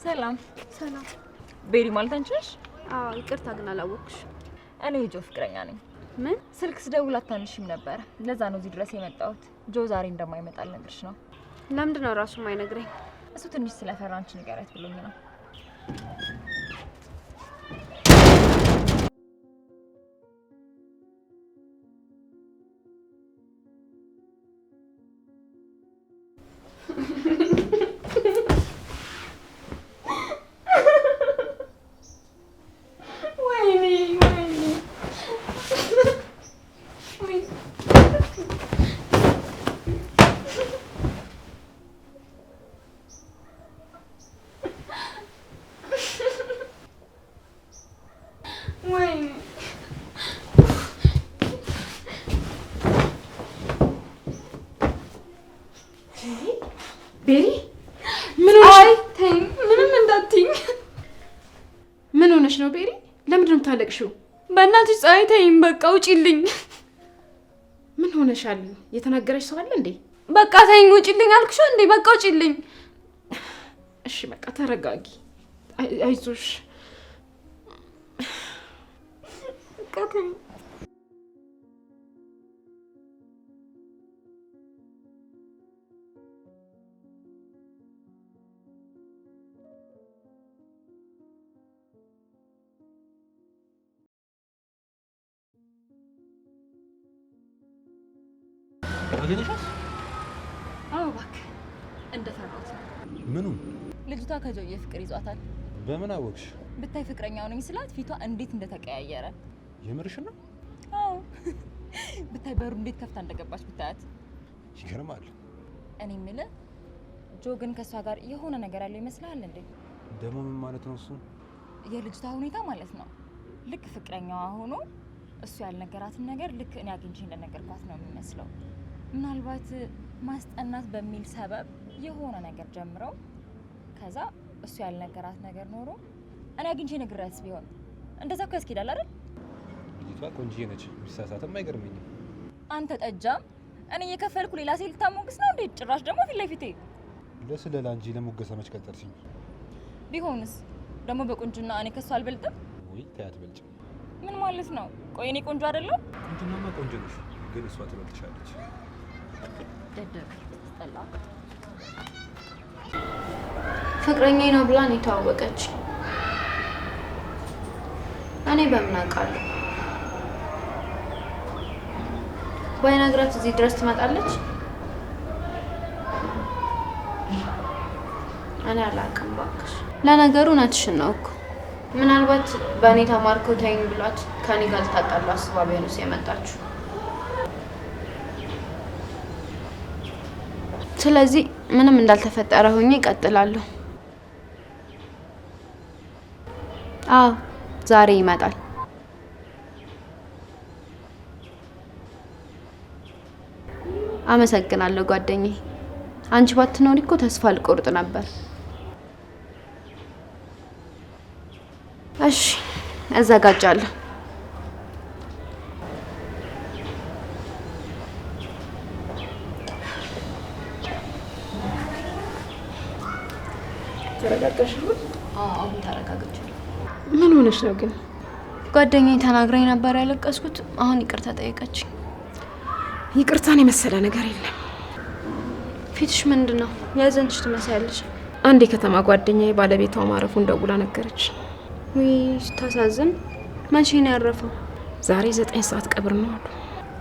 ሰላም ሰላም ቤሪ ማለት አንቺ ነሽ? አዎ ይቅርታ ግን አላወቅሽ እኔ ጆ ፍቅረኛ ነኝ ምን ስልክ ስደውል አታነሺም ነበር ለዛ ነው እዚህ ድረስ የመጣሁት ጆ ዛሬ እንደማይመጣ ልነግርሽ ነው ለምንድን ነው ራሱ የማይነግረኝ እሱ ትንሽ ስለፈራ አንቺ ንገሪያት ብሎኝ ነው ቤሪ ምን ሆነሽ? አይ ተይ ምንም እንዳትይኝ። ምን ሆነሽ ነው ቤሪ? ለምንድን ነው የምታለቅሽው? በእናትሽ ፀሐይ ተይኝ፣ በቃ ውጪልኝ። ምን ሆነሻል? የተናገረሽ ሰው አለ እንዴ? በቃ ተይኝ፣ ውጪልኝ አልኩሽ እንዴ? በቃ ውጪልኝ። እሺ በቃ ተረጋጊ፣ አይዞሽ። በቃ ተይኝ። አገኘሻት? አዎ እባክህ እንደፈራሁት። ምኑን? ልጅቷ ከጆዬ ፍቅር ይዟታል። በምን አወቅሽ? ብታይ ፍቅረኛው ነኝ ስላት ፊቷ እንዴት እንደተቀያየረ። የምርሽን ነው? አዎ ብታይ በሩ እንዴት ከፍታ እንደገባች ብታያት። ይገርማል። እኔ የምልህ ጆ ግን ከሷ ጋር የሆነ ነገር ያለው ይመስልሃል እንዴ? ደግሞ ምን ማለት ነው እሱ? የልጅቷ ሁኔታ ማለት ነው ልክ ፍቅረኛዋ ሆኖ እሱ ያልነገራትን ነገር ልክ እኔ አግኝቼ እንደነገርኳት ነው የሚመስለው። ምናልባት ማስጠናት በሚል ሰበብ የሆነ ነገር ጀምረው ከዛ እሱ ያልነገራት ነገር ኖሮ እኔ አግኝቼ ነግሬያት ቢሆን እንደዛ እኮ ያስኬዳል አይደል? ልጅቷ ቆንጆ ነች፣ ቢሳሳትም አይገርመኝም። አንተ ጠጃም፣ እኔ እየከፈልኩ ሌላ ሴት ልታሞግስ ነው እንዴ? ጭራሽ ደግሞ ፊት ለፊቴ ለስለላ እንጂ ለሙገሳ መች ቀጠርሽኝ? ቢሆንስ ደግሞ በቁንጅና እኔ ከሷ አልበልጥም ወይ? ታያት በልጭ። ምን ማለት ነው? ቆይ እኔ ቆንጆ አይደለም? ቁንጅናማ ቆንጆ ነሽ፣ ግን እሷ ትበልጥሻለች። ደደብ ተጠላ። ፍቅረኛዬ ነው ብላ ነው የተዋወቀች። እኔ በምን አውቃለሁ? ባይነግራት እዚህ ድረስ ትመጣለች? እኔ አላውቅም እባክሽ። ለነገሩ እውነትሽን ነው እኮ ምናልባት በእኔ ተማርከው ተይኝ ብሏት ከኔ ጋር ልታጣሉ አስባ ቢሆንስ የመጣችሁ። ስለዚህ ምንም እንዳልተፈጠረ ሆኜ እቀጥላለሁ። አዎ ዛሬ ይመጣል። አመሰግናለሁ ጓደኛዬ። አንቺ ባትኖሪ እኮ ተስፋ ልቆርጥ ነበር። እሺ እዘጋጃለሁ። ተረጋጋሽ? አዎ ተረጋግቻለሁ። ምን ሆነሽ ነው ግን? ጓደኛዬ ተናግራኝ ነበር ያለቀስኩት። አሁን ይቅርታ ጠየቀችኝ። ይቅርታን የመሰለ ነገር የለም። ፊትሽ ምንድነው? ያዘንሽ ትመስያለሽ። አንድ የከተማ ጓደኛዬ ባለቤቷ ማረፉን ደውላ ነገረች። ውይ ስታሳዝን። መቼ ነው ያረፈው? ዛሬ 9 ሰዓት ቀብር ነው አሉ።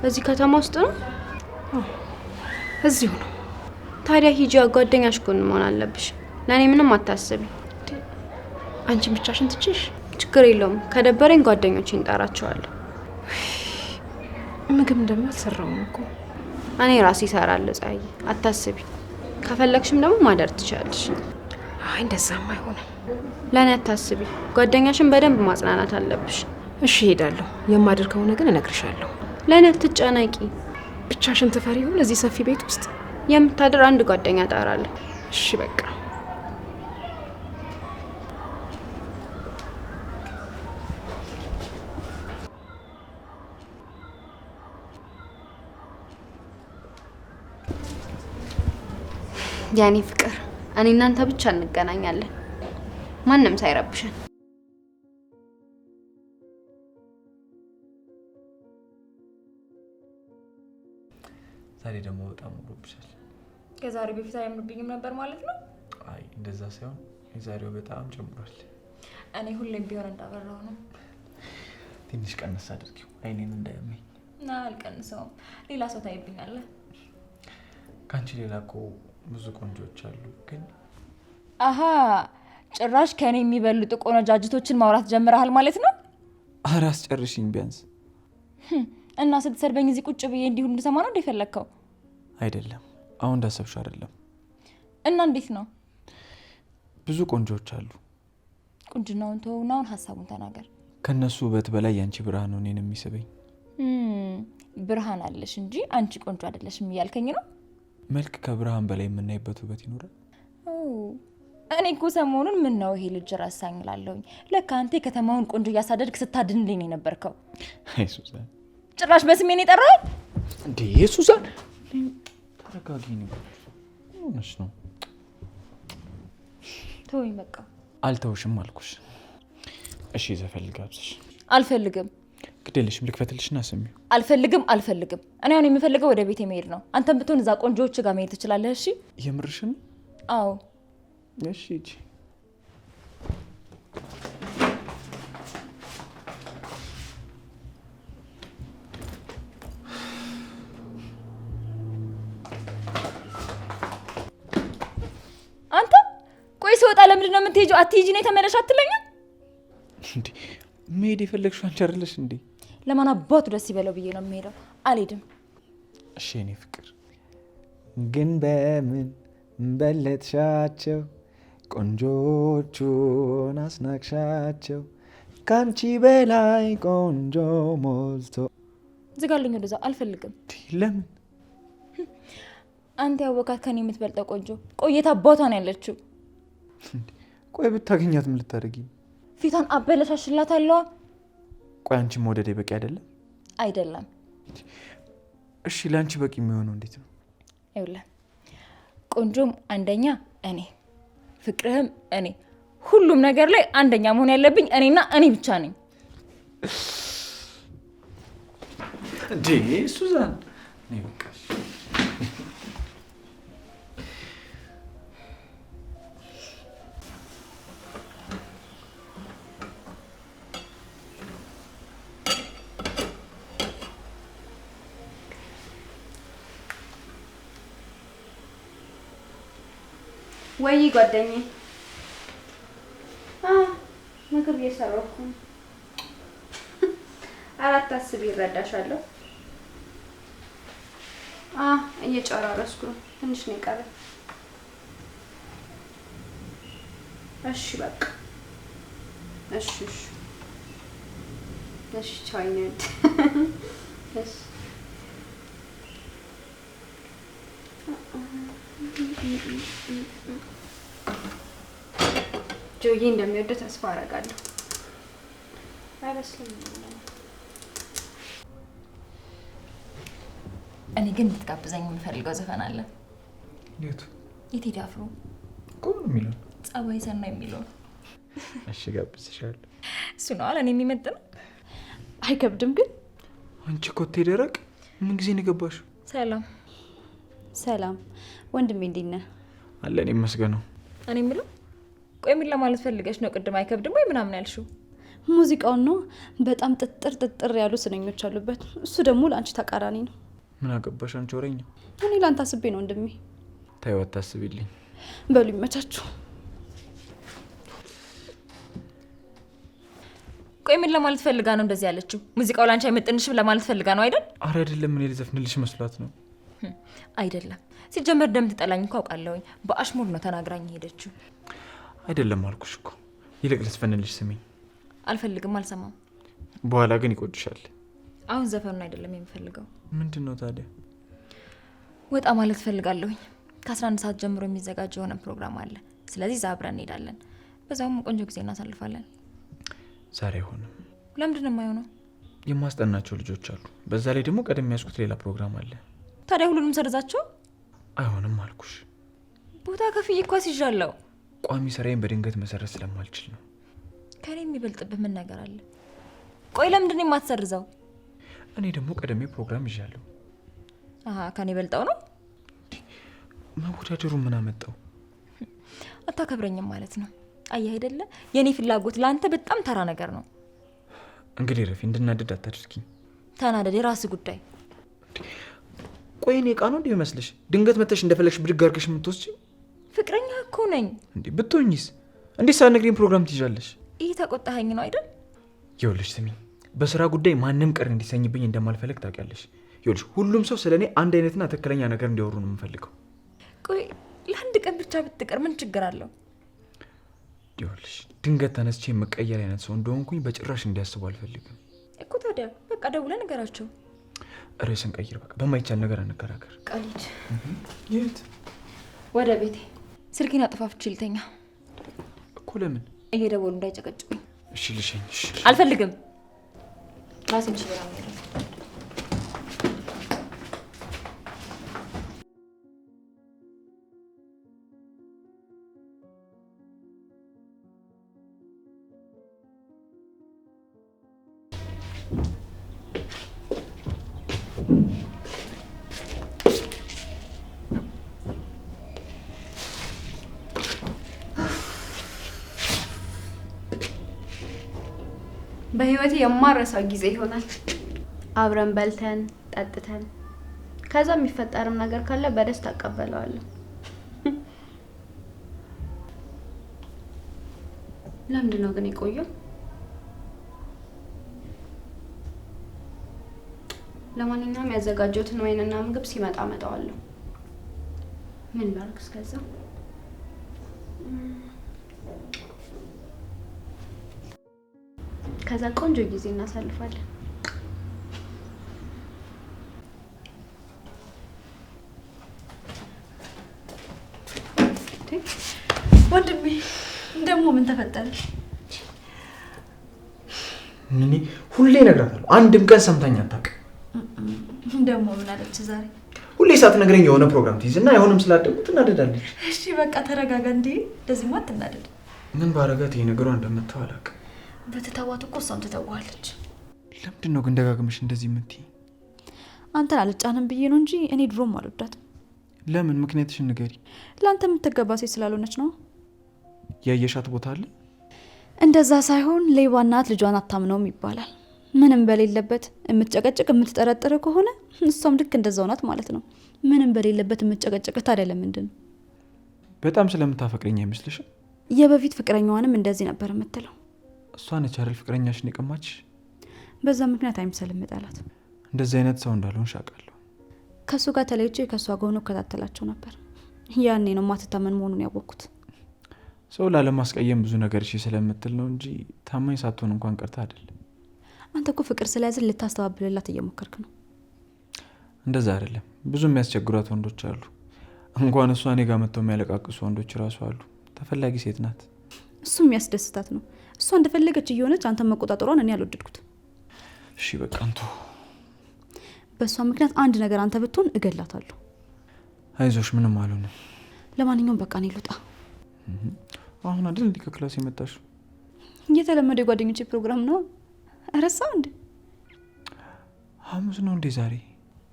እዚህ ከተማ ውስጥ ነው? እዚሁ ነው። ታዲያ ሂጂ፣ ጓደኛሽ ጎን መሆን አለብሽ። ለእኔ ምንም አታስቢ። አንቺ ብቻሽን ትችሽ? ችግር የለውም። ከደበረኝ ጓደኞቼን እጠራቸዋለሁ። ምግብ ደግሞ አልሰራውም እኮ እኔ ራሴ እሰራለሁ። ፀሐይ አታስቢ። ከፈለግሽም ደግሞ ማደር ትችላለሽ። አይ እንደዛም አይሆንም። ለእኔ አታስቢ። ጓደኛሽን በደንብ ማጽናናት አለብሽ። እሺ እሄዳለሁ። የማድር ከሆነ ግን እነግርሻለሁ። ለእኔ አትጨነቂ። ብቻሽን ትፈሪ ይሆን እዚህ ሰፊ ቤት ውስጥ? የምታድር አንድ ጓደኛ እጠራለሁ። እሺ በቃ ያኔ ፍቅር፣ እኔ እናንተ ብቻ እንገናኛለን። ማንም ሳይረብሽን። ዛሬ ደግሞ በጣም ወዶብሻል። ከዛሬ በፊት አያምርብኝም ነበር ማለት ነው? አይ እንደዛ ሳይሆን የዛሬው በጣም ጨምሯል። እኔ ሁሌም ቢሆን እንዳበራው ነው። ትንሽ ቀነስ አድርጊው አይኔን እንዳያመኝ። ና አልቀንሰውም። ሌላ ሰው ታይብኛለህ። ካንቺ ሌላ እኮ ብዙ ቆንጆች አሉ ግን አሃ ጭራሽ ከኔ የሚበልጡ ቆነጃጅቶችን ማውራት ጀምረሃል ማለት ነው? ኧረ አስጨርሽኝ ቢያንስ። እና ስትሰርበኝ እዚህ ቁጭ ብዬ እንዲሁ እንድሰማ ነው እንደፈለግከው? አይደለም አሁን እንዳሰብሽው አይደለም። እና እንዴት ነው? ብዙ ቆንጆች አሉ። ቁንጅናውን ተውና አሁን ሀሳቡን ተናገር። ከነሱ ውበት በላይ ያንቺ ብርሃን ነው እኔን የሚስበኝ። ብርሃን አለሽ እንጂ አንቺ ቆንጆ አይደለሽም እያልከኝ ነው? መልክ ከብርሃን በላይ የምናይበት ውበት ይኖራል። እኔ እኮ ሰሞኑን ምን ነው ይሄ ልጅ ረሳኝ እላለሁኝ። ለካ አንተ የከተማውን ቆንጆ እያሳደድክ ስታድንልኝ ነው የነበርከው። አይ ሱዛን፣ ጭራሽ በስሜ ነው የጠራኸኝ እንዴ? ሱዛን ተረጋጊ ነው ሆነሽ ነው። ተወኝ በቃ። አልተውሽም አልኩሽ። እሺ ዘፈን ልጋብዝሽ። አልፈልግም። ግዴለሽም ልክፈትልሽና ስሚው። አልፈልግም። እኔ አሁን የምፈልገው ወደ ቤቴ መሄድ ነው። አንተም ብትሆን እዛ ቆንጆዎች ጋር መሄድ ትችላለህ። እሺ የምርሽን? አዎ እሺ እጂ አንተ ቆይ ስወጣ ለምንድን ነው የምትሄጂው? አትሄጂ ነው ተመለሽ አትለኝም እንዴ? መሄድ የፈለግሽው አንቺ አይደለሽ እንዴ? ለማን አባቱ ደስ ይበለው ብዬ ነው የምሄደው። አልሄድም። እሺ የኔ ፍቅር ግን በምን በለጥሻቸው ቆንጆቹን አስናቅሻቸው ካንቺ በላይ ቆንጆ ሞልቶ። ዝጋልኝ ወደዛ። አልፈልግም። ለምን? አንተ ያወቃት ከኔ የምትበልጠው ቆንጆ ቆየት አባቷ ነው ያለችው። ቆይ ብታገኛት ምን ልታደርጊ? ፊቷን አበለሻሽላታለሁ። ቆይ አንቺ መውደዴ በቂ አይደለም? አይደለም። እሺ ለአንቺ በቂ የሚሆነው እንዴት ነው? ይኸውልህ ቆንጆም አንደኛ እኔ፣ ፍቅርህም እኔ፣ ሁሉም ነገር ላይ አንደኛ መሆን ያለብኝ እኔና እኔ ብቻ ነኝ። እንዴ ሱዛን ነይ በቃ። ወይ ጓደኛዬ፣ ምግብ እየሰራሁ ነው። አራት አስቢ ይረዳሻለሁ። እየጨራረስኩ ነው። ትንሽ ነው የቀረ። እሺ በቃ እሺ ቻው ይነድ። እሺ ጆዬ እንደሚወደው ተስፋ አደርጋለሁ። አይመስልም። እኔ ግን እንድትጋብዘኝ የምፈልገው ዘፈን አለ። የቱ? የቴዲ አፍሮ ቆም የሚለው ጸባይ ሰና የሚለው። እሺ ጋብዝሻለሁ። እሱ ነው አለ እኔ የሚመጥነው። አይከብድም ግን። አንቺ ኮቴ ደረቅ ምን ጊዜ ነው የገባሽው? ሰላም ወንድሜ፣ እንዴት ነህ? አለን ይመስገነው። እኔ የምለው ቆይ ምን ለማለት ፈልገሽ ነው? ቅድም አይከብድም ወይ ምናምን ያልሽው? ሙዚቃውን ነው። በጣም ጥጥር ያሉ ስንኞች አሉበት። እሱ ደግሞ ለአንቺ ተቃራኒ ነው። ምን አገባሽ አንቺ ወሬኛ? እኔ ላንተ አስቤ ነው ወንድሜ። ታይው አታስቢልኝ። በሉ ይመቻችሁ። ቆይ ምን ለማለት ፈልጋ ነው እንደዚህ ያለችው? ሙዚቃው ላንቺ አይመጥንሽም ለማለት ፈልጋ ነው አይደል? አረ አይደለም፣ እኔ ልዘፍንልሽ መስሏት ነው። አይደለም። ሲጀመር እንደምትጠላኝ እኮ አውቃለሁኝ። በአሽሙር ነው ተናግራኝ ሄደችው። አይደለም አልኩሽ እኮ። ይልቅ ልዝፈንልሽ ስሚኝ። አልፈልግም፣ አልሰማም። በኋላ ግን ይቆጭሻል። አሁን ዘፈኑን አይደለም የምፈልገው። ምንድን ነው ታዲያ? ወጣ ማለት ፈልጋለሁኝ። ከ11 ሰዓት ጀምሮ የሚዘጋጅ የሆነ ፕሮግራም አለ። ስለዚህ እዛ አብረን እንሄዳለን። በዛውም ቆንጆ ጊዜ እናሳልፋለን። ዛሬ አይሆንም። ለምንድን ነው የማይሆነው? የማስጠናቸው ልጆች አሉ። በዛ ላይ ደግሞ ቀደም ያስኩት ሌላ ፕሮግራም አለ። ታዲያ ሁሉንም ሰርዛቸው? አይሆንም አልኩሽ። ቦታ ከፍዬ እኮ አስይዣለሁ። ቋሚ ስራዬን በድንገት መሰረት ስለማልችል ነው። ከኔ የሚበልጥብህ ምን ነገር አለ? ቆይ ለምንድን ነው የማትሰርዘው? እኔ ደግሞ ቀደሜ ፕሮግራም ይዣለሁ። ከኔ በልጠው ነው? መወዳደሩ ምን አመጣው? አታከብረኝም ማለት ነው። አየህ አይደለ? የኔ ፍላጎት ለአንተ በጣም ተራ ነገር ነው። እንግዲህ ረፊ እንድናደድ አታድርጊኝ። ተናደድ፣ የራስህ ጉዳይ። ቆይ እኔ ዕቃ ነው እንዴ ይመስልሽ? ድንገት መተሽ እንደፈለግሽ ብድግ አድርገሽ የምትወስጂ? ፍቅረኛ እኮ ነኝ። እንዴ ብትሆኚስ? እንዴት ሳትነግሪኝ ፕሮግራም ትይዣለሽ? ይህ ተቆጣኸኝ ነው አይደል? ይኸውልሽ ስሚኝ፣ በስራ ጉዳይ ማንም ቅር እንዲሰኝብኝ እንደማልፈልግ ታውቂያለሽ። ይኸውልሽ ሁሉም ሰው ስለኔ አንድ አይነትና ትክክለኛ ነገር እንዲያወሩ ነው የምፈልገው። ቆይ ለአንድ ቀን ብቻ ብትቀር ምን ችግር አለው? ይኸውልሽ ድንገት ተነስቼ የምቀየር አይነት ሰው እንደሆንኩኝ በጭራሽ እንዲያስቡ አልፈልግም እኮ። ታዲያ በቃ ደውለህ ንገራቸው። ርዕስን ቀይር፣ በቃ በማይቻል ነገር አንከራከር። ቃሊድ የት? ወደ ቤቴ። ስልኬን አጥፋፍቼ ልተኛ እኮ። ለምን? እየደወሉ እንዳይጨቀጭቁኝ። እሺ ልሸኝሽ። አልፈልግም። ራሴን ችግር አለ። በህይወቴ የማረሳው ጊዜ ይሆናል። አብረን በልተን ጠጥተን ከዛ የሚፈጠርም ነገር ካለ በደስታ አቀበለዋለሁ። ለምንድን ነው ግን የቆየው? ለማንኛውም ያዘጋጀሁትን ወይንና ምግብ ሲመጣ አመጣዋለሁ። ምን ላድርግ እስከዛ? ከዛ ቆንጆ ጊዜ እናሳልፋለን። ወንድሜ ደግሞ ምን ተፈጠረ? እኔ ሁሌ እነግራታለሁ፣ አንድም ቀን ሰምታኝ አታውቅም። ደግሞ ምን አለች ዛሬ? ሁሌ ሳትነግረኝ የሆነ ፕሮግራም ትይዝና አይሆንም ስላደጉ ትናደዳለች። እሺ በቃ ተረጋጋ። እንዴ እንደዚህማ አትናደድ። ምን ባረጋት ይሄ ነገሯ እንደምትተው አላውቅም። በትተዋት እኮ እሷም ትተዋለች። ለምንድን ነው ግን ደጋግመሽ እንደዚህ የምትይ? አንተን አልጫንም ብዬ ነው እንጂ እኔ ድሮም አልወዳትም። ለምን? ምክንያትሽን ንገሪ። ለአንተ የምትገባ ሴት ስላልሆነች ነው። ያየሻት ቦታ አለ? እንደዛ ሳይሆን ሌባ እናት ልጇን አታምነውም ይባላል። ምንም በሌለበት የምትጨቀጭቅ የምትጠረጥር ከሆነ እሷም ልክ እንደዛው ናት ማለት ነው። ምንም በሌለበት የምትጨቀጭቅ ታዲያ ለምንድን ነው? በጣም ስለምታፈቅረኝ አይመስልሽም? የበፊት ፍቅረኛዋንም እንደዚህ ነበር የምትለው። እሷ ነች አይደል ፍቅረኛሽን የቀማችሽ? በዛ ምክንያት አይምሰልም መጣላት። እንደዚህ አይነት ሰው እንዳልሆንሽ አውቃለሁ። ከሱ ጋር ተለይቼ ከሷ ጋር ሆኖ እከታተላቸው ነበር። ያኔ ነው ማትታመን መሆኑን ያወቅኩት። ሰው ላለማስቀየም ብዙ ነገር እሺ ስለምትል ነው እንጂ ታማኝ ሳትሆን እንኳን ቀርታ አይደለም። አንተ እኮ ፍቅር ስለያዝን ልታስተባብልላት እየሞከርክ ነው። እንደዛ አይደለም። ብዙ የሚያስቸግሯት ወንዶች አሉ። እንኳን እሷ እኔ ጋር መጥተው የሚያለቃቅሱ ወንዶች ራሱ አሉ። ተፈላጊ ሴት ናት። እሱ የሚያስደስታት ነው። እሷ እንደፈለገች እየሆነች አንተ መቆጣጠሯን እኔ አልወደድኩት። እሺ በቃ አንተ በእሷ ምክንያት አንድ ነገር አንተ ብትሆን እገላታለሁ። አይዞሽ ምንም አልሆንም። ለማንኛውም በቃ እኔ ልውጣ። አሁን አይደል እንዴ ከክላስ የመጣሽው? እየተለመደ የጓደኞቼ ፕሮግራም ነው። ረሳው እንዴ? ሐሙስ ነው እንዴ ዛሬ?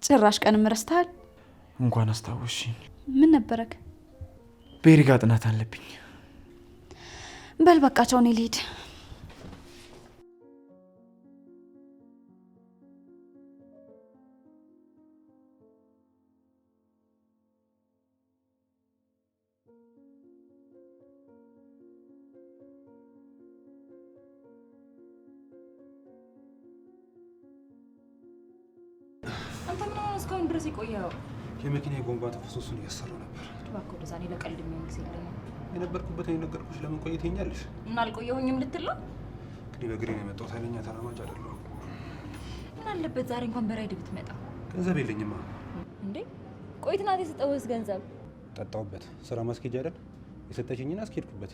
ጭራሽ ቀንም ረስተሃል። እንኳን አስታወስሽኝ። ምን ነበረክ? ቤሪ ጋር ጥናት አለብኝ። በል በቃ ቻው፣ እኔ ልሂድ። አንተ ምን ሆነ እስካሁን ድረስ የቆየው? የመኪና የጎንባ ተፈሶሱን እያሰራው ነበር። እባክህ ወደዛ፣ እኔ ለቀልድ የሚሆን ጊዜ የለኝም። የነበርኩበት የነገርኩሽ ለምን ቆይ ትይኛለሽ? እና አልቆየሁኝም ልትል ነው? እንግዲህ በእግሬ ነው የመጣሁት። ኃይለኛ ተራማጅ አይደለሁም። ምን አለበት ዛሬ እንኳን በራይድ ብትመጣ? ገንዘብ የለኝማ። እንዴ ቆይ ትናንት የሰጠሁህስ ገንዘብ? ጠጣሁበት። ስራ ማስኬጃ አይደል የሰጠችኝና አስኬድኩበት።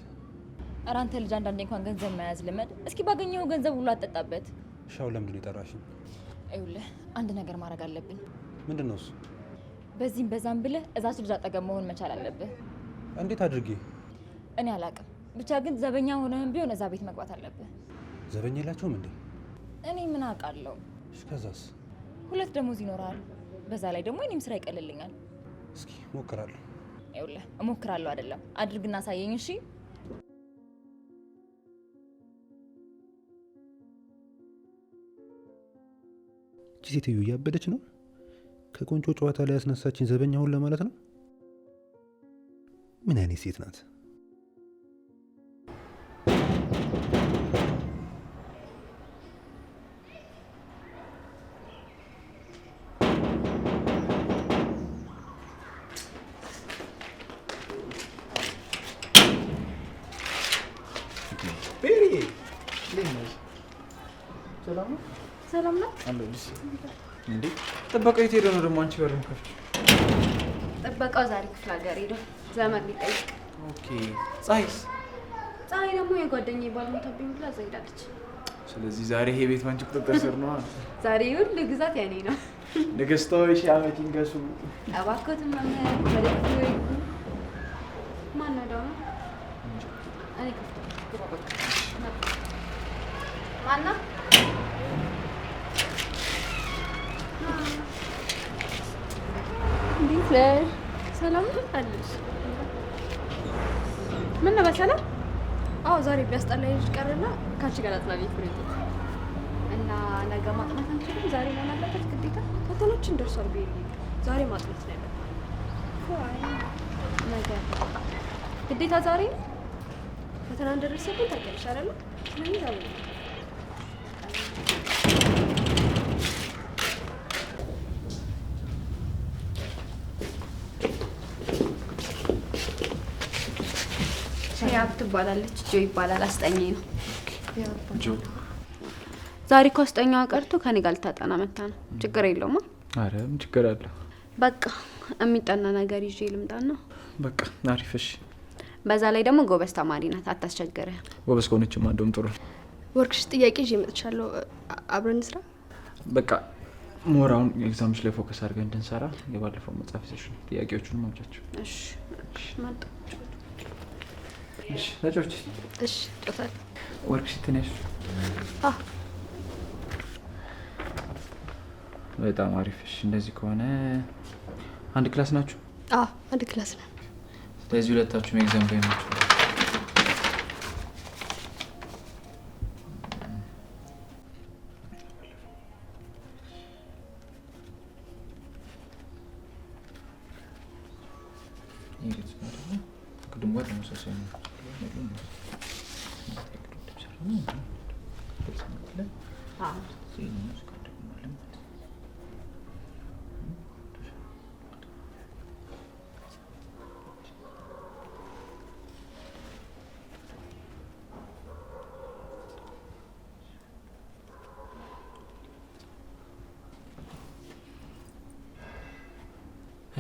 ኧረ አንተ ልጅ አንዳንዴ እንኳን ገንዘብ መያዝ ልመድ። እስኪ ባገኘኸው ገንዘብ ሁሉ አትጠጣበት። ሻው ለምንድን ነው የጠራሽኝ? ይኸውልህ አንድ ነገር ማድረግ አለብን። ምንድን ነው እሱ? በዚህም በዛም ብለህ እዛች ልጅ አጠገብ መሆን መቻል አለብህ። እንዴት አድርጌ? እኔ አላውቅም። ብቻ ግን ዘበኛ ሆነህም ቢሆን እዛ ቤት መግባት አለብህ። ዘበኛ የላቸውም እንዴ? እኔ ምን አውቃለሁ? እሺ ከዛስ? 2 ደሞዝ ይኖራል። በዛ ላይ ደግሞ እኔም ስራ ይቀልልኛል። እስኪ ሞክራለሁ። ይኸውልህ እሞክራለሁ አይደለም አድርግና አሳየኝ። እሺ እቺ ሴትዮ እያበደች ነው። ከቆንጆ ጨዋታ ላይ ያስነሳችን ዘበኛውን ለማለት ነው። ምን አይነት ሴት ናት? ሰላም ነው? አለሁልሽ። እንዴ ጥበቃው የት ሄደ ነው ደግሞ አንቺ በር የምከፍቺ? ጥበቃው ዛሬ ክፍለ ሀገር ሄዶ ዘመድ ሊጠይቅ። ኦኬ። ፀሐይስ? ፀሐይ ደግሞ የጓደኛዬ ባል ሞተብኝ ብላ እዛ ሄዳለች። ስለዚህ ዛሬ ይሄ ቤት ባንቺ ቁጥጥር ስር ነው። ዛሬ ሁሉ ግዛት ያኔ ነው። ንግስቶች ሺህ ዓመት ይንገሱ። እባክዎትን መምህር ወደፊት ወይ ማን ነው ደግሞ? እኔ ማና እንዴት ነሽ? ሰላም አለሽ? ምን ነው በሰላም? አዎ ዛሬ ቢያስጠላኝ ልጅ ቀርና ካንቺ ጋር አጥናለኝ ፍሬት እና ነገ ማጥናት አንችልም። ዛሬ ነው ያለበት ግዴታ። ፈተናችን ደርሷል። ቤሪ ዛሬ ማጥናት ነው ያለበት። ነገ ግዴታ ዛሬ ፈተና እንደደረሰብን ታውቂያለሽ አይደል? ስለዚህ ዛሬ ያብ ትባላለች። ጆ ይባላል። አስጠኝ ነው ጆ። ዛሬ እኮ አስጠኛዋ ቀርቶ ከኔ ጋር ልታጠና መታ ነው። ችግር የለውም። አረ ምን ችግር አለ? በቃ የሚጠና ነገር ይዤ ልምጣና በቃ አሪፍ። እሺ። በዛ ላይ ደግሞ ጎበዝ ተማሪ ናት፣ አታስቸግረህ። ጎበዝ ከሆነችማ እንደውም ጥሩ። ወርክሽ ጥያቄ ይዤ መጥቻለሁ። አብረን እንስራ። በቃ ሞራውን ኤግዛምሽ ላይ ፎከስ አድርገን እንድንሰራ የባለፈው መጽሐፍ ይዘሽ ጥያቄዎቹን ማምጫቸው። እሺ መጣ። እሺ ተጫውቺ። እሺ ጮታል። ወርክሽ ትነሽ። በጣም አሪፍ። እሺ እንደዚህ ከሆነ አንድ ክላስ ናችሁ? አንድ ክላስ ነው። ስለዚህ ሁለታችሁም ኤግዛም ላይ ናችሁ።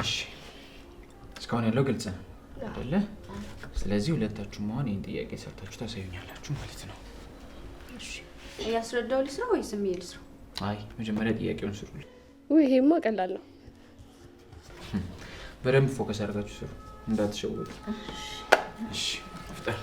እሺ እስካሁን ያለው ግልጽ ነው አይደለ? ስለዚህ ሁለታችሁም አሁን ይሄን ጥያቄ ሰርታችሁ ታሳዩኛላችሁ ማለት ነው። እሺ እያስረዳው ልስራ ወይስ ዝም ልስራ? አይ መጀመሪያ ጥያቄውን ስሩልኝ። ይሄማ ቀላል ነው። በደንብ ፎከስ አድርጋችሁ ስሩ እንዳትሸወዱ። እሺ ፍጠን።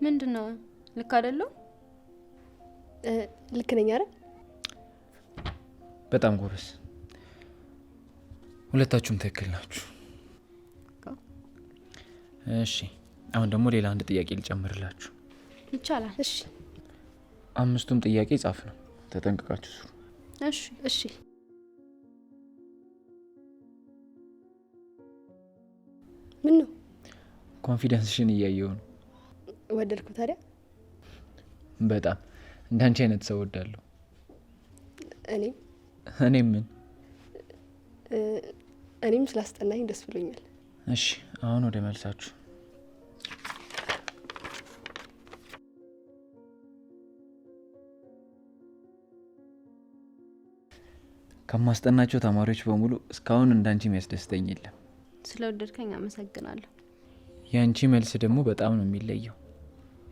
ምንድነው? ልክ አይደለም? ልክ ነኝ አይደል? በጣም ጎበዝ። ሁለታችሁም ትክክል ናችሁ። እሺ አሁን ደግሞ ሌላ አንድ ጥያቄ ልጨምርላችሁ። ይቻላል? እሺ። 5ቱም ጥያቄ ጻፍ ነው። ተጠንቅቃችሁ ስሩ። እሺ እሺ። ምን ነው? ኮንፊደንስሽን እያየሁ ነው። ወደድኩ ታዲያ። በጣም እንዳንቺ አይነት ሰው ወዳለሁ። እኔም ስላስጠናኝ ደስ ብሎኛል። እሺ አሁን ወደ መልሳችሁ። ከማስጠናቸው ተማሪዎች በሙሉ እስካሁን እንዳንቺ የሚያስደስተኝ የለም። ስለወደድከኝ አመሰግናለሁ። የአንቺ መልስ ደግሞ በጣም ነው የሚለየው።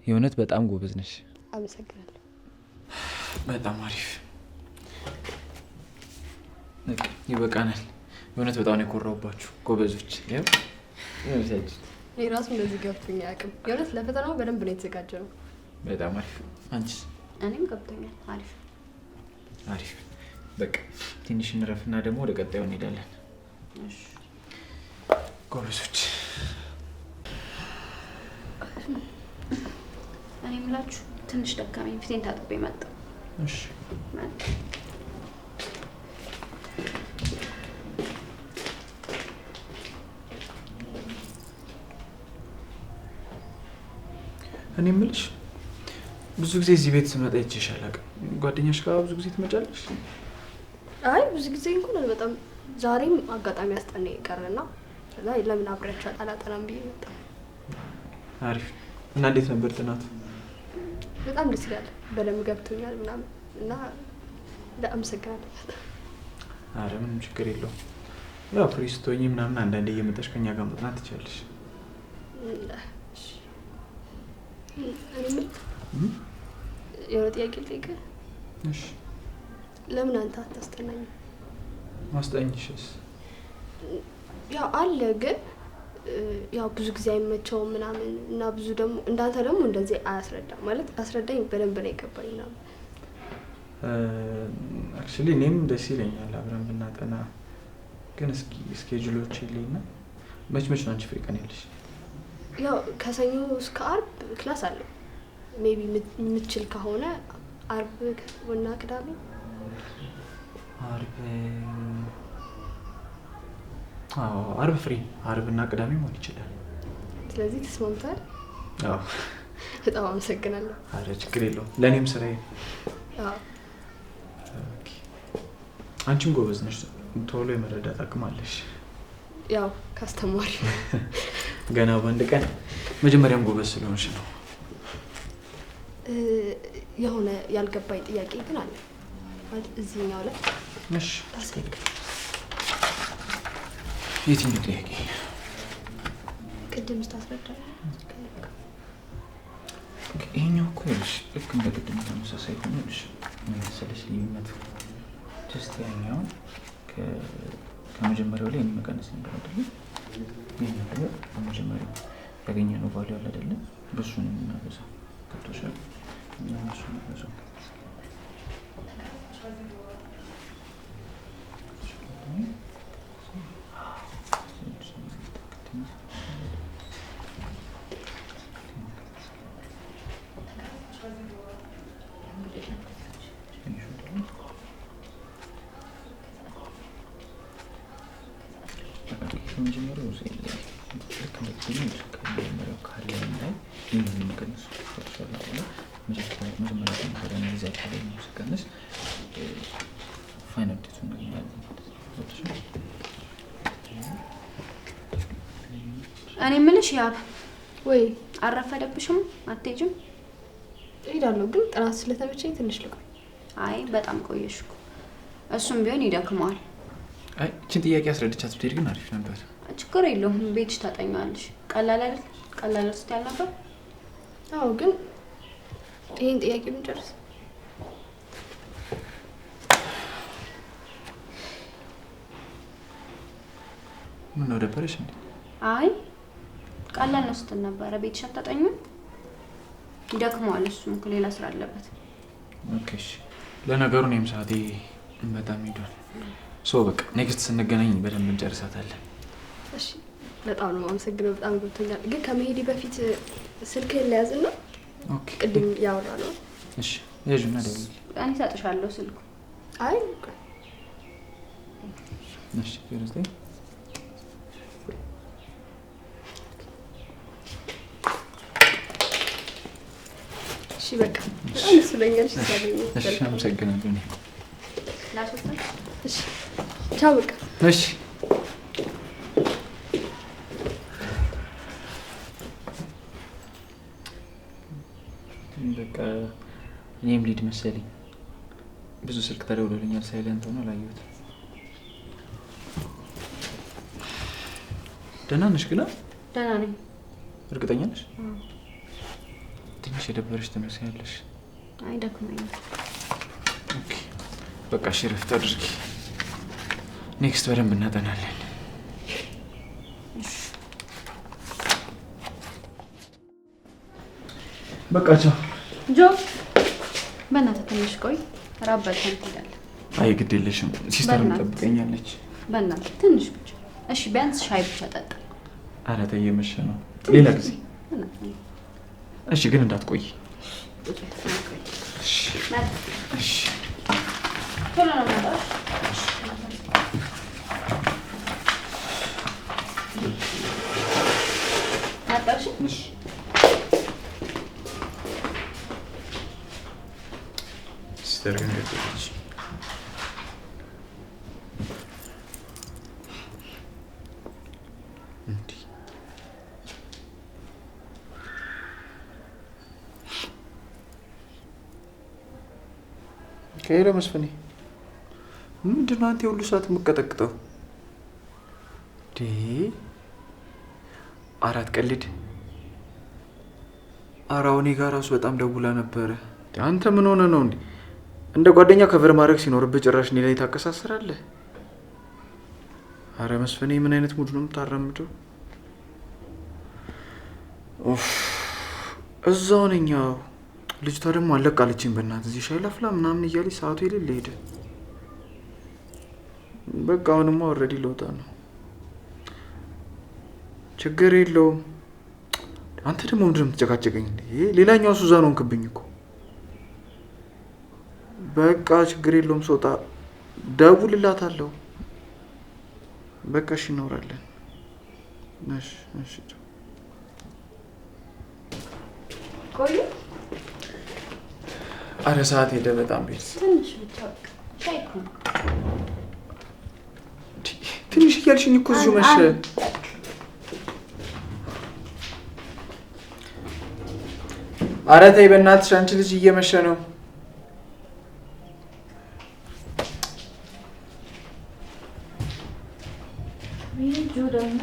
የእውነት በጣም ጎበዝ ነሽ። አመሰግናለሁ። በጣም አሪፍ። ይበቃናል። የእውነት በጣም ነው የኮራሁባችሁ ጎበዞች። እኔ ራሱ እንደዚህ ገብቶኝ አያውቅም። የእውነት ለፈተናው በደንብ ነው የተዘጋጀ ነው። በጣም አሪፍ። አንቺስ? እኔም ገብቶኛል። አሪፍ። በቃ ትንሽ እንረፍና ደግሞ ወደ ቀጣዩ እንሄዳለን። ጎበዞች። እኔ የምላችሁ ትንሽ ደካመኝ፣ ፊቴን ታጥቤ መጣሁ። እሺ እኔ የምልሽ ብዙ ጊዜ እዚህ ቤት ስመጣ ይቼሽ አላውቅም። ጓደኛሽ ጋር ብዙ ጊዜ ትመጫለሽ? አይ ብዙ ጊዜ እንኳን አልመጣም። ዛሬም አጋጣሚ አስጠናኝ ቀረና ከዛ ለምን አብሬያችሁ አላጠናም ብዬ መጣ። አሪፍ። እና እንዴት ነበር ጥናት? በጣም ደስ ይላል። በደንብ ገብቶኛል ምናምን እና አመሰግናለሁ። አረ ምንም ችግር የለውም። ያው ፍሪ ስትሆኚ ምናምን አንዳንዴ እየመጣሽ ከኛ ጋር መጥናት ትችያለሽ። የሆነ ጥያቄ ልጠይቅህ? እሺ። ለምን አንተ አታስጠናኝም? ማስጠኝሽስ? ያው አለ ግን ያው ብዙ ጊዜ አይመቸውም ምናምን እና ብዙ ደግሞ እንዳንተ ደግሞ እንደዚህ አያስረዳም ማለት አስረዳኝ በደንብ ነው የገባኝ ምናምን። አክቹሊ እኔም ደስ ይለኛል አብረን ብናጠና፣ ግን እስኪ ስኬጁሎች ይለኝና መች ነው አንቺ ፍሪ ቀን ያለሽ? ያው ከሰኞ እስከ አርብ ክላስ አለው። ሜቢ የምትችል ከሆነ አርብ እና ቅዳሜ። አርብ ፍሪ፣ አርብ እና ቅዳሜ መሆን ይችላል። ስለዚህ ተስማምተዋል? አዎ። በጣም አመሰግናለሁ። አረ ችግር የለውም፣ ለእኔም ስራዬ። አዎ። አንቺም ጎበዝ ነሽ፣ ቶሎ የመረዳት አቅም አለሽ። ያው ካስተማሪ ገና በአንድ ቀን መጀመሪያም ጎበዝ ስለሆንሽ ነው። የሆነ ያልገባኝ ጥያቄ ግን አለ ማለት እዚህኛው ላይ። እሺ ታስረዳ። የትኛው ጥያቄ? ቅድም ስታስረዳ ይሄኛው እኮ ይኸውልሽ ልክ እንደ ቅድም ተመሳሳይ ሆኖ ይኸውልሽ ምን መሰለሽ ልዩነቱ ጀስት ያኛውን ከመጀመሪያው ላይ መቀነስ ነበር አይደል? ይሄኛው ደግሞ በመጀመሪያው ያገኘነው ቫልዩ አለ አይደል? በሱ ነው የምናበዛው። ገብቶሻል? እሱ ነው በዛው እኔ የምልሽ ያብ ወይ አረፈደብሽም? አትሄጂም? እሄዳለሁ ግን ጥናት ስለተመቸኝ ትንሽ ልቆይ። አይ በጣም ቆየሽ እኮ። እሱም ቢሆን ይደክመዋል። አይ እቺን ጥያቄ አስረድቻት ብትሄድ ግን አሪፍ ነበር። ችግር የለውም ቤትሽ ታጠኛዋለሽ። ቀላል አይደል? ቀላል ስትያል ነበር። አዎ ግን ይሄን ጥያቄ ብንጨርስ ምን ነው ደበረሽ እንዴ? አይ ቀላል ነው ስትል ነበረ። ቤትሽ አታጠኙም? ይደክመዋል። እሱም እኮ ሌላ ስራ አለበት። ኦኬ እሺ። ለነገሩ እኔም ሰዓቴ በጣም ሄዷል። በቃ ኔክስት ስንገናኝ በደንብ እንጨርሳታለን። እሺ በጣም ነው የማመሰግነው። በጣም ገብቶኛል። ግን ከመሄዴ በፊት ስልክህን ለያዝና ቅድም ያወራነው። እሺ ያዥና ደውል። እኔ እሰጥሻለሁ ስልኩ። አይ እሺ ይርዝኝ። እሺ በቃ በጣም ስለኛል ስለኝ እሺ አመሰግናለሁ። እሺ ቻው በቃ እሺ በቃ እኔም ልሂድ መሰለኝ። ብዙ ስልክ ተደውሎልኛል። ሳይለንት ሆኖ አላየሁትም። ደህና ነሽ ግን? ደህና ነኝ። እርግጠኛ ነሽ? ትንሽ የደበረሽ ትመስያለሽ። አይ ደክሞኛል። ኦኬ በቃ እሺ ረፍት አድርጊ። ኔክስት በደንብ እናጠናለን። በቃ ቻው። ጆ በእናትህ ትንሽ ቆይ። ራብ በልተን እንሄዳለን። አይ ግድ የለሽም ሲስተር ትጠብቀኛለች። በእናትህ ትንሽ ብቻ እሺ። ቢያንስ ሻይ ብቻ ጠጣ። ኧረ ተይ እየመሸ ነው። ሌላ ጊዜ እሺ። ግን እንዳትቆይ እሺ። እሺ ቶሎ ነው የምመጣው። መጣሽ? እሺ ሲስተር ግን ገጠች። ከሄደ መስፍኔ ምንድን ነው አንተ የሁሉ ሰዓት የምትቀጠቅጠው? አራት ቀልድ። ኧረ እኔ ጋር ራሱ በጣም ደውላ ነበረ። አንተ ምን ሆነ ነው እንዴ? እንደ ጓደኛ ከቨር ማድረግ ሲኖርብህ ጭራሽ እኔ ላይ ታቀሳስራለህ። አረ መስፍኔ ምን አይነት ሙድ ነው የምታራምደው? እዛው ነኝ። ልጅቷ ደግሞ አለቃለችኝ። በእናትህ እዚህ ሻይ ላፍላ ምናምን እያለች ሰዓቱ የሌለ ሄደ። በቃ አሁንማ ኦልሬዲ ልወጣ ነው። ችግር የለውም። አንተ ደግሞ ምንድን ነው የምትጨቃጨቀኝ? ሌላኛው ሱዛን ሆንክብኝ እኮ። በቃ ችግር የለውም። ስወጣ ደውልላታለሁ። በቃ እሺ እናወራለን። እሺ እሺ። ቆይ አረ ሰዓት ሄደ በጣም። ቤት ትንሽ ብቻ ሻይ እኮ ትንሽ እያልሽኝ እኮ እዚሁ መሸ። አረ ተይ በእናትሽ አንቺ ልጅ እየመሸ ነው። ልጁ ደግሞ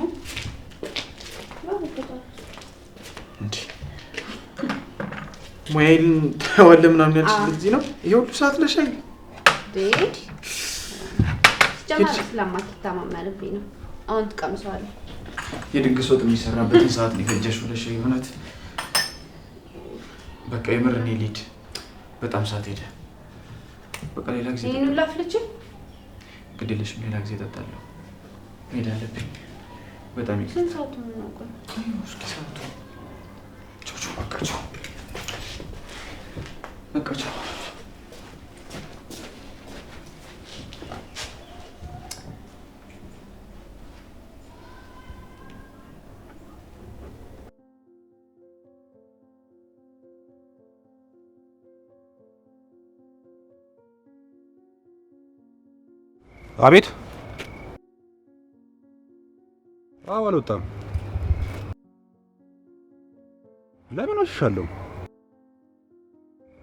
ሙያዬን ታየዋለህ ምናምን ያልሽ እዚህ ነው። ይሄ ሁሉ ሰዓት ለሻይ ጀማሪ ስለማትተማመንብኝ ነው። አሁን ትቀምሰዋለህ። የድግስ ወጥ የሚሰራበትን ሰዓት ነው የፈጀሽው ለሻይ። እውነት በቃ የምር እኔ ልሂድ። በጣም ሰዓት ሄደ። በቃ ሌላ ጊዜ ይሄን ሁሉ አፍልቼ ግድ የለሽም። ሌላ ጊዜ እጠጣለሁ። መሄድ አለብኝ። በጣም ይቅርታ። ስንት ሰዓቱ ነው? ቆይ እስኪ ሰዓቱ ቻው። በቃ ቻው። በቃ ቻው። አቤት። አዎ አልወጣም። ለምን ወሽሻለሁ?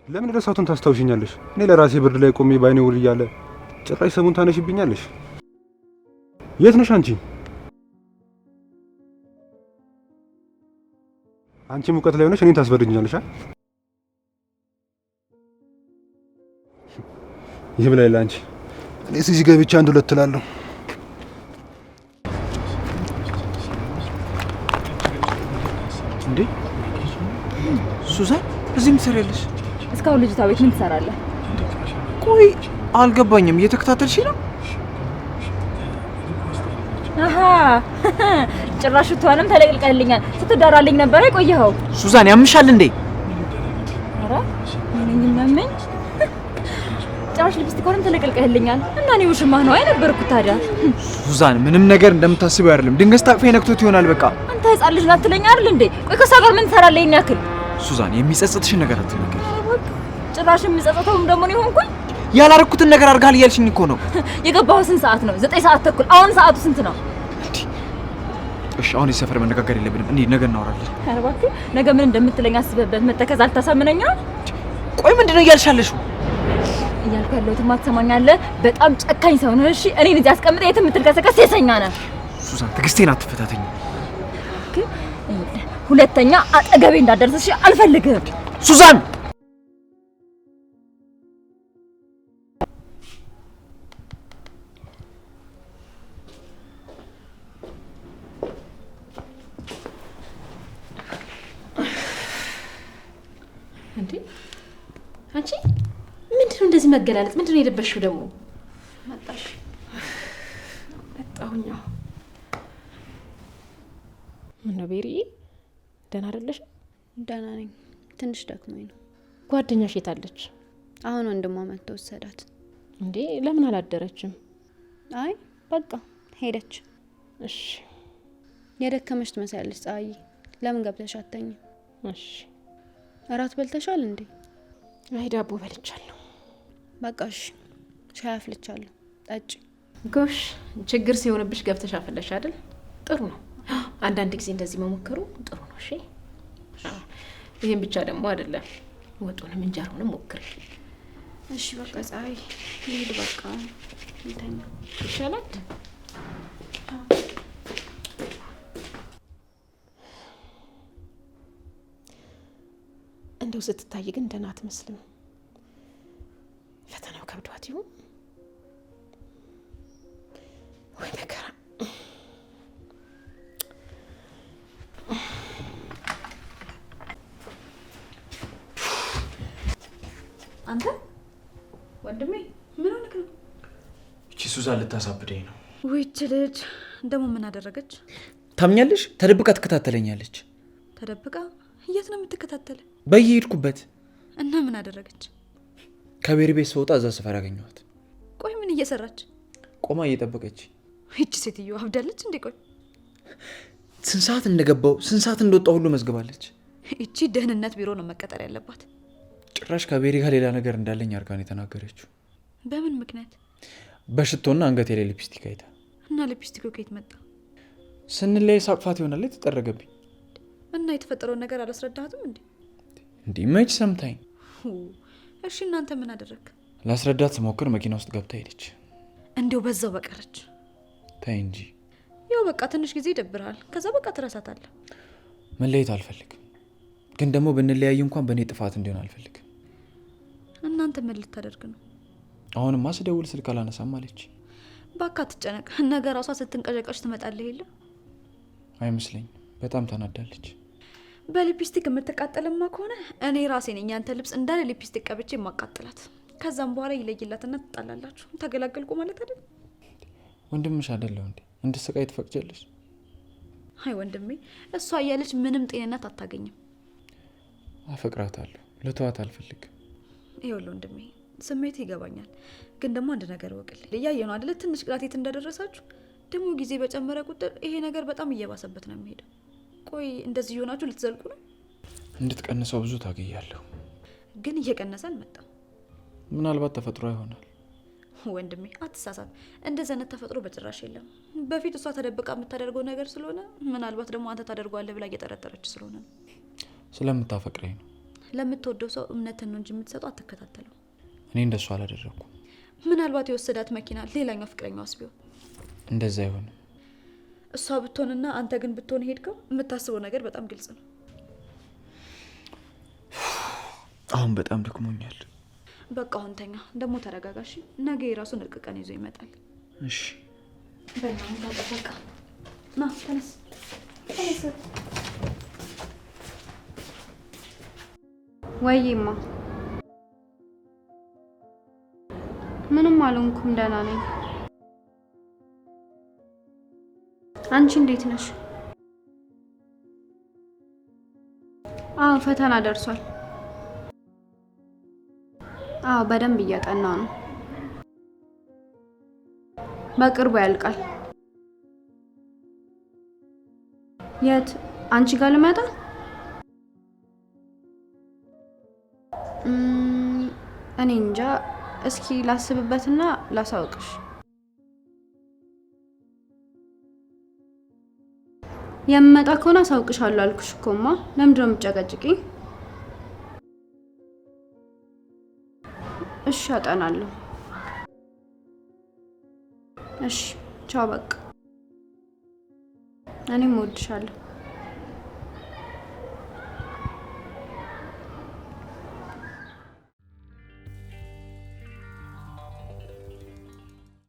ለምን ረሳቱን ታስታውሽኛለሽ? እኔ ለራሴ ብርድ ላይ ቆሜ ባይኔ ውል እያለ ጭራሽ ሰሙን ታነሽብኛለሽ። የት ነሽ አንቺ? አንቺ ሙቀት ላይ ሆነሽ እኔን ታስበርጅኛለሽ። ይብላኝ ለአንቺ። እኔስ እዚህ ገብቼ አንድ ሁለት እላለሁ። እንዴ ሱዛን እዚህ ምን ትሰሪያለሽ? እስካሁን ልጅቷ ቤት ምን ትሰራለህ? ቆይ አልገባኝም። እየተከታተልሽ ነው? አሃ ጭራሽ ትሆንም ተለቅልቀልኛል። ስትዳራልኝ ነበር የቆየኸው። ሱዛን ያምሻል እንዴ? አረ ምንኝ ነኝ? ጭራሽ ልብስቲኮንም ተለቅልቀልኛል። እና እኔ ውሽማህ ነው አይነበርኩት ታዲያ? ሱዛን ምንም ነገር እንደምታስበው አይደለም። ድንገት ታቅፌ ነክቶት ይሆናል። በቃ አንተ ህፃን ልጅ ናት ትለኝ አይደል እንዴ? ቆይ ከሷ ጋር ምን ትሰራለህ? ይሄን ያክል ሱዛን የሚጸጽትሽን ነገር አትናገሪ። ጭራሽ የሚጸጽተውም ደግሞ ነው ሆንኩኝ። ያላረኩትን ነገር አድርጋል እያልሽኝ እኮ ነው። የገባው ስንት ሰዓት ነው? 9 ሰዓት ተኩል። አሁን ሰዓቱ ስንት ነው? እሺ አሁን የሰፈር መነጋገር የለብንም። እንዴ ነገ እናወራለን። ኧረ እባክህ ነገ ምን እንደምትለኝ አስበበት። መተከዝ አልተሳምነኛ። ቆይ ምንድነው እያልሻለሽው? እያልኩ ያለሁትማ ትሰማኛለህ? በጣም ጨካኝ ሰው ነህ። እሺ እኔን እዚህ አስቀምጠ የት የምትልከሰከስ ሴሰኛ ነህ። ሱዛን ትዕግስቴን አትፈታተኝ። ሁለተኛ አጠገቤ እንዳትደርስ እሺ? አልፈልግህም ሱዛን። እንዴ አንቺ ምንድነው እንደዚህ መገላለጥ? ምንድነው የደበሽው ደግሞ? መጣሽ? መጣሁኛ። ምን ነው ቤሪ፣ ደህና አይደለሽ? ደህና ነኝ። ትንሽ ደክሞኝ ነው። ጓደኛሽ የት አለች? አሁን ወንድሟ መጥቶ ወሰዳት። እንዴ ለምን አላደረችም? አይ በቃ ሄደች። እሺ የደከመሽ ትመስያለሽ ፀሐይ። ለምን ገብተሽ አትተኝም? እሺ እራት በልተሻል እንዴ? አይ ዳቦ በልቻለሁ። በቃ እሺ ሻይ አፍልቻለሁ፣ ጠጪ። ጎሽ ችግር ሲሆንብሽ ገብተሽ አፈለሽ አይደል? ጥሩ ነው። አንዳንድ ጊዜ እንደዚህ መሞከሩ ጥሩ ነው። እሺ ይሄን ብቻ ደግሞ አይደለም፣ ወጡንም እንጀራውንም ሞክሪ። እሺ በቃ ፀሐይ ልሂድ። በቃ እንተኛ ይሻላል። እንደው ስትታይ ግን ደህና አትመስልም። ፈተናው ከብዷት ይሁን ወይ መከራ። አንተ ወንድሜ ምን ሆነክ ነው? እቺ ሱዛን ልታሳብደኝ ነው። ውይች ልጅ ደግሞ ምን አደረገች? ታምኛለሽ? ተደብቃ ትከታተለኛለች። ተደብቃ? የት ነው የምትከታተለ? በየሄድኩበት። እና ምን አደረገች? ከቤሪ ቤት ስወጣ እዛ ሰፈር አገኘኋት። ቆይ ምን እየሰራች? ቆማ እየጠበቀች። ይቺ ሴትዮ አብዳለች እንዴ? ቆይ ስንት ሰዓት እንደገባው ስንት ሰዓት እንደወጣው ሁሉ መዝግባለች። ይቺ ደህንነት ቢሮ ነው መቀጠር ያለባት። ጭራሽ ከቤሪ ጋር ሌላ ነገር እንዳለኝ አርጋን የተናገረችው። በምን ምክንያት? በሽቶና አንገቴ ላይ ሊፕስቲክ አይታ። እና ሊፕስቲኩ ከየት መጣ? ስንለያይ ሳቅፋት ይሆናል የተጠረገብኝ። እና የተፈጠረውን ነገር አላስረዳሃትም እንዴ? እንዴ መች ሰምታኝ። እሺ እናንተ ምን አደረግ? ላስረዳት ስሞክር መኪና ውስጥ ገብታ ሄደች። እንዴው በዛው በቀረች። ታይ እንጂ ያው በቃ ትንሽ ጊዜ ይደብራል፣ ከዛ በቃ ትረሳታለህ። መለየት አልፈልግም፣ ግን ደግሞ ብንለያይ እንኳን በእኔ ጥፋት እንዲሆን አልፈልግም። እናንተ ምን ልታደርግ ነው? አሁንማ ስደውል ስልክ አላነሳም አለች። ባካ ትጨነቅ፣ ነገ ራሷ ስትንቀዠቀዥ ትመጣለህ የለ? አይመስለኝም፣ በጣም ተናዳለች። በሊፕስቲክ የምትቃጠልማ ከሆነ እኔ ራሴ ነኝ ያንተ ልብስ እንዳለ ሊፕስቲክ ቀብቼ ማቃጥላት። ከዛም በኋላ ይለይላትና ትጣላላችሁ። ተገላገልኩ ማለት አይደል? ወንድምሽ አይደለሁ እንዴ? እንድስቃይ ትፈቅጃለሽ? አይ ወንድሜ፣ እሷ እያለች ምንም ጤንነት አታገኝም። አፈቅራታለሁ፣ ልተዋት አልፈልግም። ይኸውልህ ወንድሜ፣ ስሜት ይገባኛል፣ ግን ደግሞ አንድ ነገር ወቅልኝ። እያየ ነው አይደለ? ትንሽ ቅጣት የት እንደደረሳችሁ። ደግሞ ጊዜ በጨመረ ቁጥር ይሄ ነገር በጣም እየባሰበት ነው የሚሄደው። ቆይ እንደዚህ የሆናችሁ ልትዘልቁ ነው? እንድትቀንሰው ብዙ ታገያለሁ፣ ግን እየቀነሰ አልመጣም። ምናልባት ተፈጥሮ ይሆናል። ወንድሜ አትሳሳት፣ እንደዚህ አይነት ተፈጥሮ በጭራሽ የለም። በፊት እሷ ተደብቃ የምታደርገው ነገር ስለሆነ ምናልባት ደግሞ አንተ ታደርገዋለህ ብላ እየጠረጠረች ስለሆነ ነው። ስለምታፈቅረኝ ነው። ለምትወደው ሰው እምነትን ነው እንጂ የምትሰጠው አትከታተለው። እኔ እንደሱ አላደረኩም። ምናልባት የወሰዳት መኪና ሌላኛው ፍቅረኛዋስ ቢሆን? እንደዛ አይሆንም። እሷ ብትሆንና አንተ ግን ብትሆን ሄድከው፣ የምታስበው ነገር በጣም ግልጽ ነው። አሁን በጣም ደክሞኛል። በቃ አሁን ተኛ፣ ደግሞ ተረጋጋሽ። ነገ የራሱን እርቅ ቀን ይዞ ይመጣል። እሺ በቃ በቃ ና ተነስ ተነስ። ወይማ ምንም አልሆንኩም፣ ደህና ነኝ። አንቺ እንዴት ነሽ? አዎ ፈተና ደርሷል። አዎ በደንብ እያጠና ነው። በቅርቡ ያልቃል። የት? አንቺ ጋር ልመጣ? እኔ እንጃ። እስኪ ላስብበትና ላሳውቅሽ። የምመጣ ከሆነ አሳውቅሻለሁ አልኩሽ እኮማ። ለምንድን ነው የምትጨቀጭቂኝ? እሺ አጠናለሁ። እሺ ቻው በቃ። እኔም እወድሻለሁ።